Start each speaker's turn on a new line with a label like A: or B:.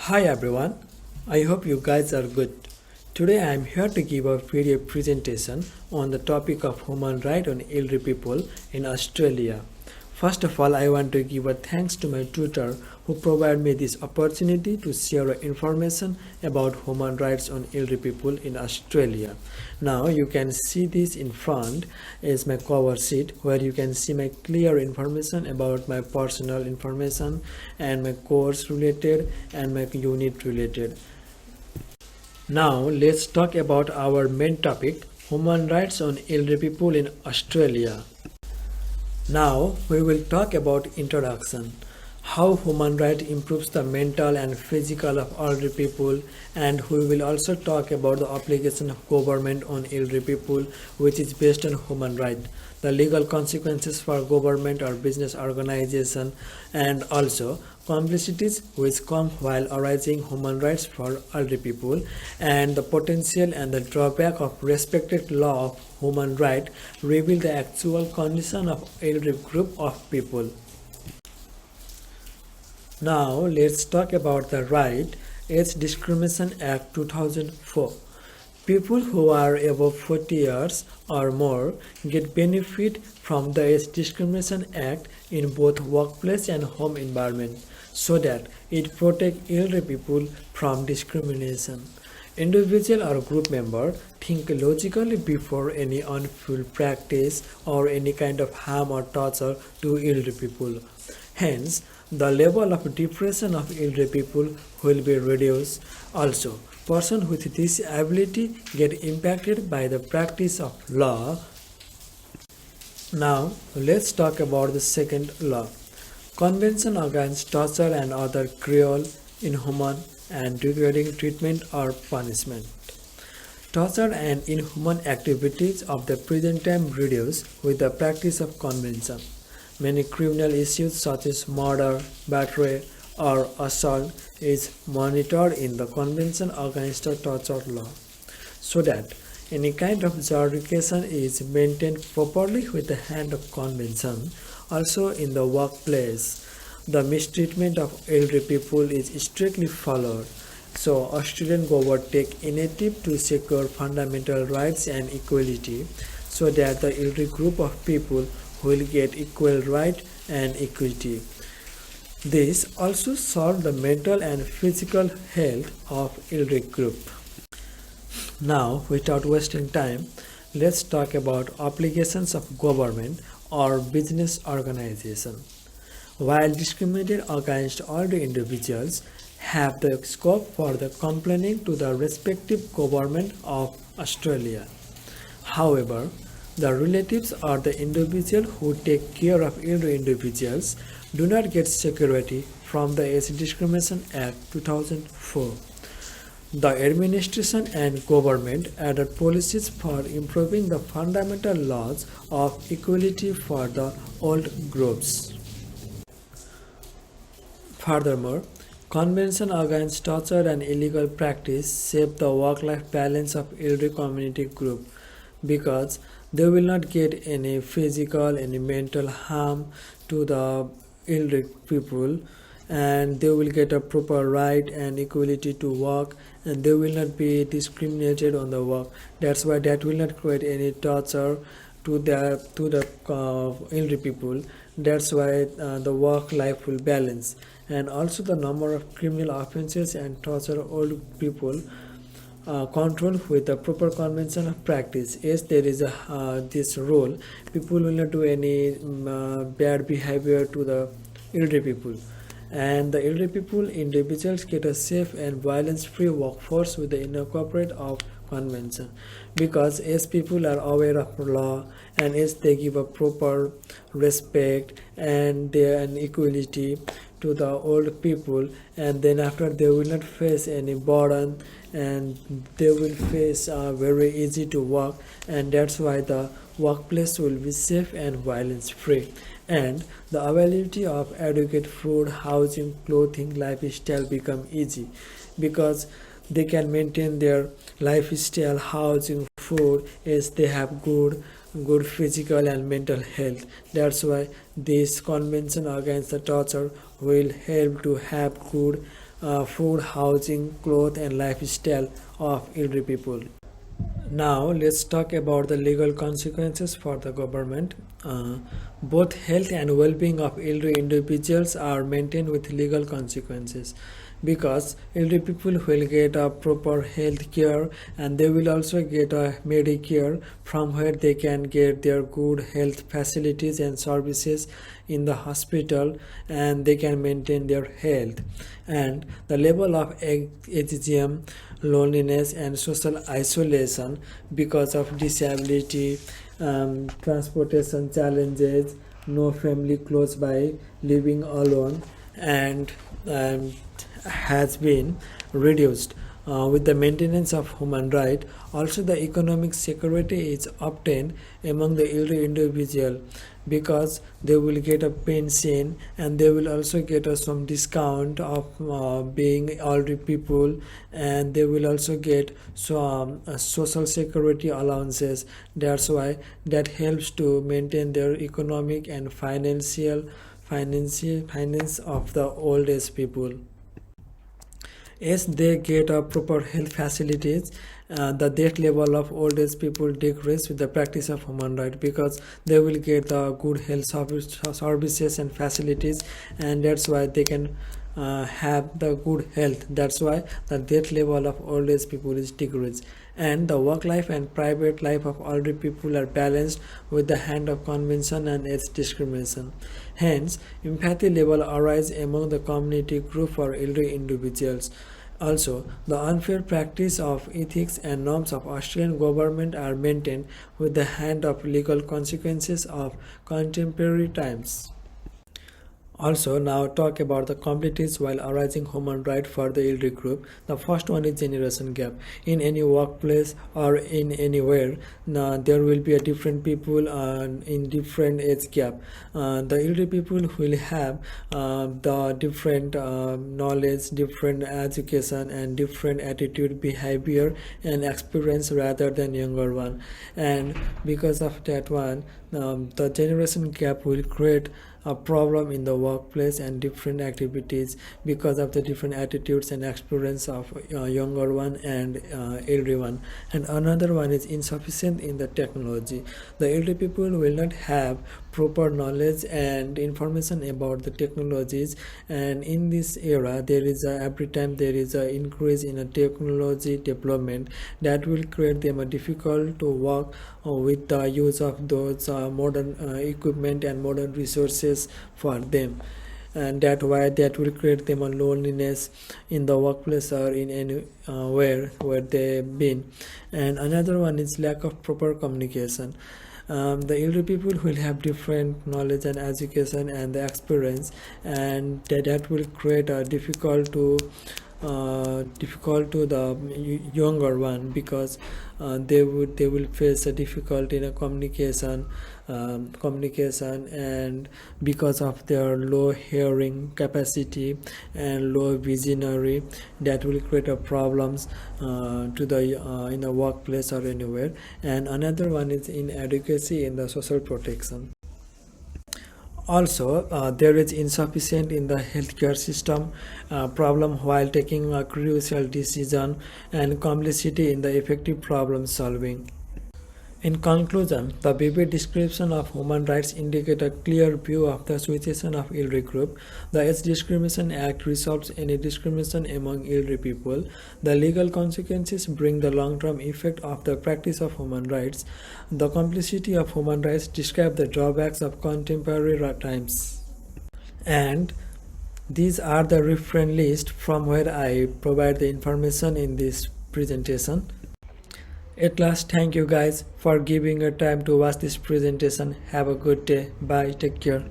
A: Hi everyone, I hope you guys are good. Today I am here to give a video presentation on the topic of human rights on elderly people in Australia. First of all, I want to give a thanks to my tutor who provided me this opportunity to share information about human rights on elderly people in Australia. Now you can see this in front is my cover sheet where you can see my clear information about my personal information and my course related and my unit related. Now let's talk about our main topic, human rights on elderly people in Australia. Now we will talk about introduction, how human right improves the mental and physical of elderly people, and we will also talk about the application of government on elderly people which is based on human right, the legal consequences for government or business organization, and also complexities which come while arising human rights for elderly people, and the potential and the drawback of respected law of human right reveal the actual condition of elderly group of people. Now let's talk about the Right Age Discrimination Act 2004. People who are above 40 years or more get benefit from the Age Discrimination Act in both workplace and home environment so that it protects elderly people from discrimination. Individual or group member think logically before any unfair practice or any kind of harm or torture to elderly people. Hence, the level of depression of elderly people will be reduced. Also, persons with disability get impacted by the practice of law. Now, let's talk about the second law. Convention Against Torture and Other Cruel, Inhuman, and Degrading Treatment or Punishment. Torture and inhuman activities of the present time reduce with the practice of convention. Many criminal issues such as murder, battery, or assault is monitored in the Convention Against Torture law, so that any kind of jurisdiction is maintained properly with the hand of convention. Also in the workplace, the mistreatment of elderly people is strictly followed. So Australian government take initiative to secure fundamental rights and equality so that the elderly group of people will get equal right and equity. This also solve the mental and physical health of elderly group. Now, without wasting time, let's talk about obligations of government or business organization. While discriminated against all the individuals have the scope for the complaining to the respective government of Australia. However, the relatives or the individual who take care of elderly individuals do not get security from the Age Discrimination Act 2004. The administration and government added policies for improving the fundamental laws of equality for the old groups. Furthermore, Convention Against Torture and Illegal Practice shape the work-life balance of elderly community group because they will not get any physical, any mental harm to the elderly people, and they will get a proper right and equality to work, and they will not be discriminated on the work. That's why that will not create any torture to the elderly people. That's why the work life will balance, and also the number of criminal offenses and torture old people control with the proper convention of practice. Yes, there is a this rule. People will not do any bad behavior to the elderly people, and the elderly people individuals get a safe and violence-free workforce with the incorporate of convention, because as people are aware of law and as they give a proper respect and an equality to the old people, and then after they will not face any burden and they will face very easy to work, and that's why the workplace will be safe and violence free, and the availability of adequate food, housing, clothing, lifestyle become easy because they can maintain their lifestyle, housing, food as they have good physical and mental health. That's why this convention against the torture will help to have good food, housing, clothes, and lifestyle of elderly people. Now let's talk about the legal consequences for the government. Both health and well-being of elderly individuals are maintained with legal consequences because elderly people will get a proper health care and they will also get a Medicare from where they can get their good health facilities and services in the hospital and they can maintain their health. And the level of ageism, loneliness and social isolation because of disability, transportation challenges, no family close by, living alone, and has been reduced with the maintenance of human right. Also, the economic security is obtained among the elderly individual because they will get a pension and they will also get some discount of being elderly people, and they will also get some social security allowances. That's why that helps to maintain their economic and finance of the old age people. As they get a proper health facilities, the death level of old age people decrease with the practice of human right because they will get the good health services and facilities, and that's why they can have the good health. That's why the death level of old age people is decreased, and the work life and private life of elderly people are balanced with the hand of convention and age discrimination. Hence, empathy level arise among the community group for elderly individuals. Also, the unfair practice of ethics and norms of Australian government are maintained with the hand of legal consequences of contemporary times. Also, now talk about the complexities while arising human right for the elderly group. The first one is generation gap. In any workplace or in anywhere, there will be a different people in different age gap. The elderly people will have the different knowledge, different education, and different attitude, behavior, and experience rather than younger one. And because of that one, the generation gap will create a problem in the workplace and different activities because of the different attitudes and experience of younger one and elderly one. And another one is insufficient in the technology. The elderly people will not have proper knowledge and information about the technologies, and in this era there is every time there is an increase in a technology development that will create them a difficult to work with the use of those modern equipment and modern resources for them, and that why that will create them a loneliness in the workplace or in anywhere where they've been. And another one is lack of proper communication. The elderly people will have different knowledge and education and the experience, and that will create a difficult to the younger one because they will face a difficulty in a communication, and because of their low hearing capacity and low visionary, that will create a problems to the in a workplace or anywhere. And another one is inadequacy in the social protection. Also, there is insufficient in the healthcare system problem while taking a crucial decision, and complexity in the effective problem solving. In conclusion, the vivid description of human rights indicate a clear view of the situation of elderly group. The Age Discrimination Act resolves any discrimination among elderly people. The legal consequences bring the long-term effect of the practice of human rights. The complexity of human rights describe the drawbacks of contemporary times. And these are the reference list from where I provide the information in this presentation. At last, thank you guys for giving your time to watch this presentation. Have a good day. Bye. Take care.